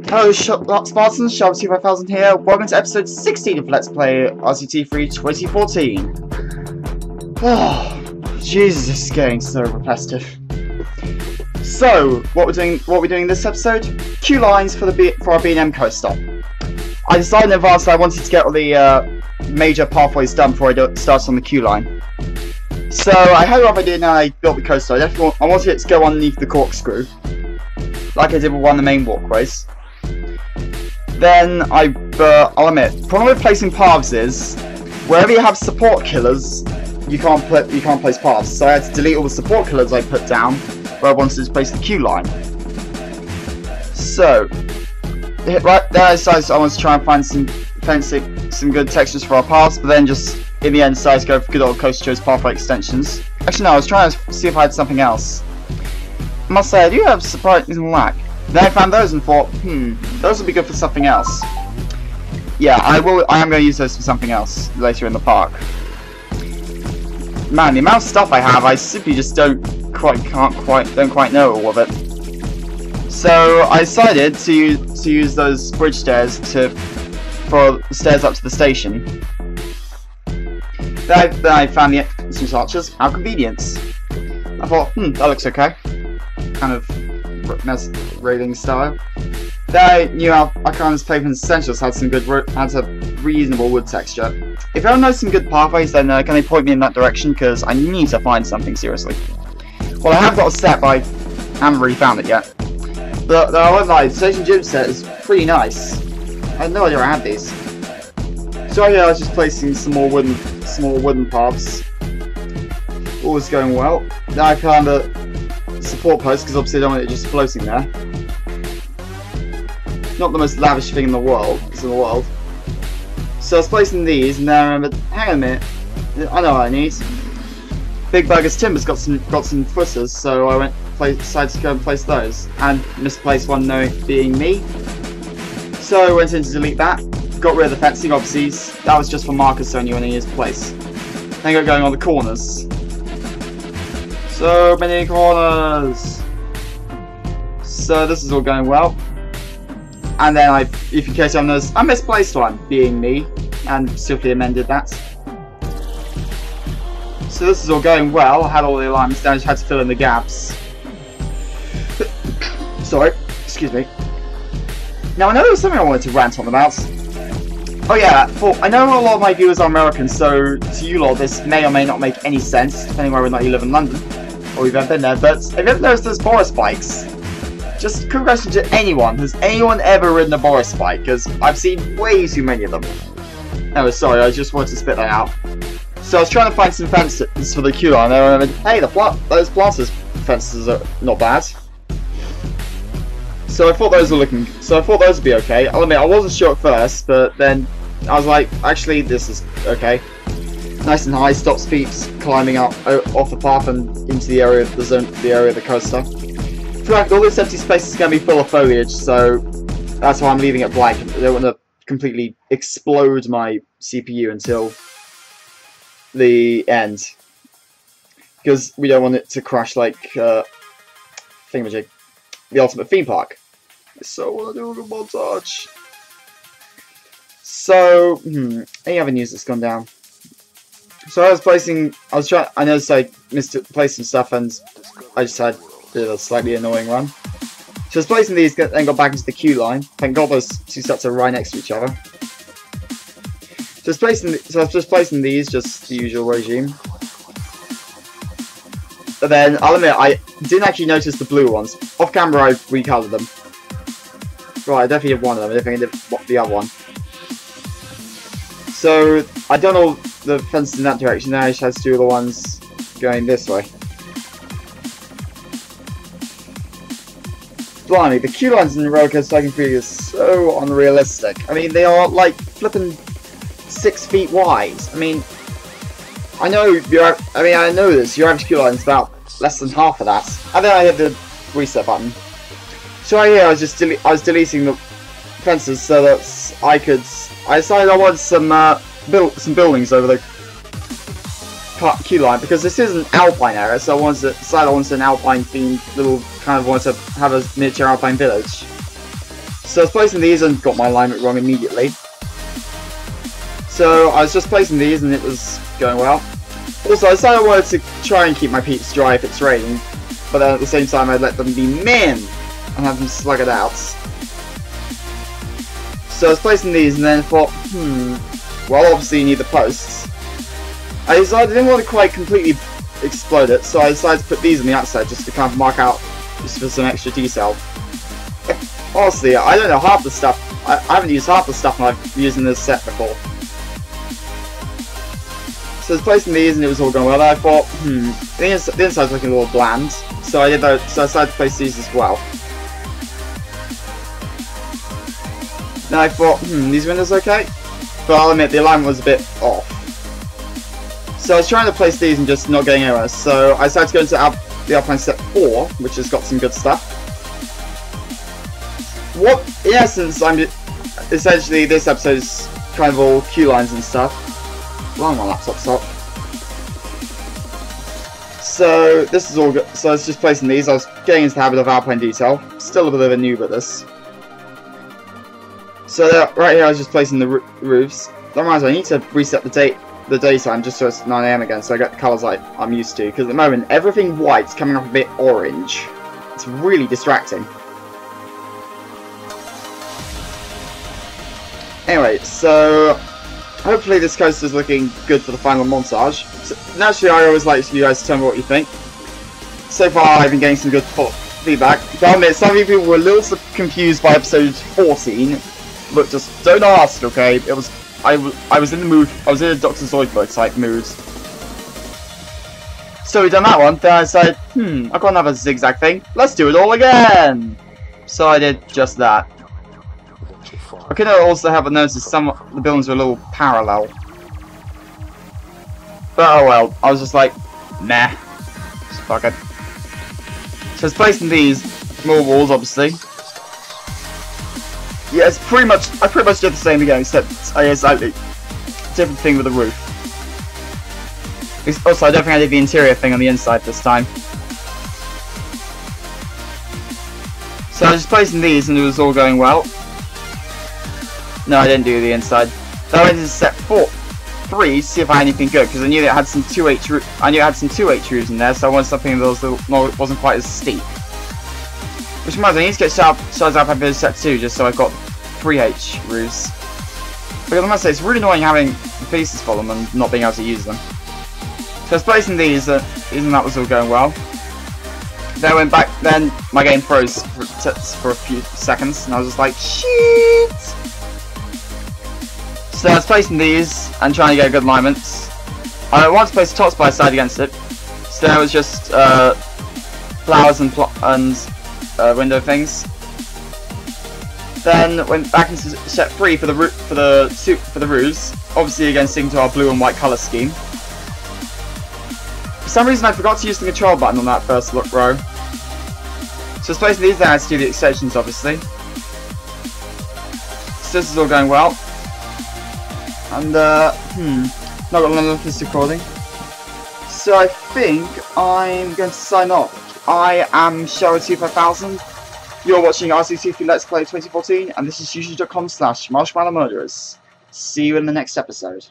Hello Spartans, Sharp25,000 here. Welcome to episode 16 of Let's Play RCT3 2014. Oh, Jesus, this is getting so repetitive. So, what we're doing in this episode? Queue lines for our B&M coaster. I decided in advance that I wanted to get all the major pathways done before I start on the queue line. So I had a rough idea now I built the coaster. I wanted it to go underneath the corkscrew, like I did with one of the main walkways. Then I'll admit, problem with placing paths is wherever you have support killers, you can't place paths. So I had to delete all the support killers I put down where I wanted to place the queue line. So right there, I decided I wanted to try and find some good textures for our paths, but then just in the end decided to go for good old Coaster Joe's pathway extensions. Actually no, I was trying to see if I had something else. I must say I do have surprising lack. Then I found those and thought, those would be good for something else. Yeah, I am going to use those for something else later in the park. Man, the amount of stuff I have, I simply just don't quite know all of it. So I decided to use those bridge stairs for the stairs up to the station. Then I found the some archers. How convenient! I thought, that looks okay. Kind of railing style. Then I knew our Arcana's Pavement Essentials had a reasonable wood texture. If anyone knows some good pathways, then can they point me in that direction? Because I need to find something seriously. Well, I have got a set, but I haven't really found it yet. But I won't lie, the Station Gym set is pretty nice. I had no idea I had these. So yeah, I was just placing some more wooden paths. All was going well. Then I found a support post, because obviously I don't want it just floating there. Not the most lavish thing in the world. So I was placing these, and then I remembered, hang on a minute, I know what I need. Big Burger's Timber's got some footers, so I decided to go and place those, and misplaced one being me. So I went in to delete that, got rid of the fencing, obviously, that was just for markers so I knew when I needed to place. Then got going on the corners. So many corners! So this is all going well. And then if in case you noticed, I misplaced one, being me, and simply amended that. So this is all going well. I had all the alignments down, I just had to fill in the gaps. Sorry, excuse me. Now I know there was something I wanted to rant on about. Oh yeah, I know a lot of my viewers are American, so to you lot this may or may not make any sense, depending whether or not you live in London, or you've ever been there, but have you ever noticed those Boris bikes? Just a quick question to anyone, has anyone ever ridden a Boris bike? Because I've seen way too many of them. Oh, sorry, I just wanted to spit that out. So I was trying to find some fences for the queue line, and I remembered, hey, those planters fences are not bad. So I thought those would be okay. I'll admit, I wasn't sure at first, but then I was like, actually, this is okay. Nice and high, stops feet climbing up off the path and into the area of the area of the coaster. In fact, all this empty space is going to be full of foliage, so that's why I'm leaving it blank. I don't want to completely explode my CPU until the end, because we don't want it to crash like thingamajig, the Ultimate Theme Park. So I want to do a good montage. So any other news that's gone down? So I noticed I missed to place some stuff, and I just had a slightly annoying run. So I was placing these, then got back into the queue line. Thank God those two sets are right next to each other. So I was just placing these, just the usual regime. But then, I'll admit, I didn't actually notice the blue ones. Off camera, I recolored them. Right, I definitely did one of them, I definitely did the other one. So, I'd done all the fences in that direction, now I just had to do the ones going this way. Blimey, the queue lines in the roller coaster Tycoon 3 is so unrealistic. I mean, they are like flipping 6 feet wide. I mean, I know this. Your average queue line is about less than half of that. And then I hit the reset button. So right here, I was deleting the fences so that I decided I wanted some buildings over the queue line, because this is an alpine area, so I wanted an alpine themed little, wanted to have a miniature alpine village. So I was placing these and got my alignment wrong immediately. So I was just placing these and it was going well. Also, I decided I wanted to try and keep my peeps dry if it's raining, but then at the same time I'd let them be men and have them slug it out. So I was placing these and then I thought, well obviously you need the posts. I decided I didn't want to quite completely explode it, so I decided to put these on the outside just to kind of mark out, just for some extra detail. Honestly, I don't know half the stuff, I haven't used half the stuff I've used in this set before. So I was placing these and it was all going well. I thought, the inside's looking a little bland, so I decided to place these as well. Now I thought, these windows okay? But I'll admit, the alignment was a bit off. So I was trying to place these and just not getting anywhere, so I decided to go into the Alpine Set 4, which has got some good stuff. What, in essence, essentially this episode is kind of all queue lines and stuff. Well, my laptop's up. So this is all good. So I was just placing these. I was getting into the habit of Alpine detail. Still a bit of a noob at this. So right here I was just placing the roofs. That reminds me, I need to reset the daytime just so it's 9 AM again, so I get the colours I'm used to. Because at the moment everything white's coming off a bit orange. It's really distracting. Anyway, so hopefully this coaster is looking good for the final montage. So, naturally, I always like you guys to tell me what you think. So far, I've been getting some good feedback. But I admit, some of you people were a little confused by episode 14. But just don't ask, okay? It was I was in the mood. I was in a Dr. Zoidberg type mood. So we done that one. Then I decided, I've got another zigzag thing. Let's do it all again. So I did just that. I could also have noticed some of the buildings were a little parallel. But oh well, I was just like, nah, just fuck it. So I was placing these more walls, obviously. Yeah, it's pretty much, I pretty much did the same again, except I slightly different thing with the roof. Also, I don't think I did the interior thing on the inside this time. So I was just placing these and it was all going well. No, I didn't do the inside. Then I went into set 3 to see if I had anything good, because I knew that it had some 2H roofs in there, so I wanted something that wasn't quite as steep. Which reminds me, I need to get Shards up after set 2 just so I've got 3H roofs. Because I must say, it's really annoying having the pieces for them and not being able to use them. So I was placing these, and that was all going well. Then I went back, then my game froze for a few seconds, and I was just like, shit! So I was placing these and trying to get good alignments. I wanted to place the top by side against it. So then it was just flowers and window things. Then went back into set 3 for the roofs. Obviously again sticking to our blue and white colour scheme. For some reason I forgot to use the control button on that first row. So I was placing these down to do the extensions obviously. So this is all going well. And, not got long enough this recording. So I think I'm going to sign off. I am Shower25,000. You're watching RCT3 Let's Play 2014, and this is youtube.com/marshmallowmurderers. See you in the next episode.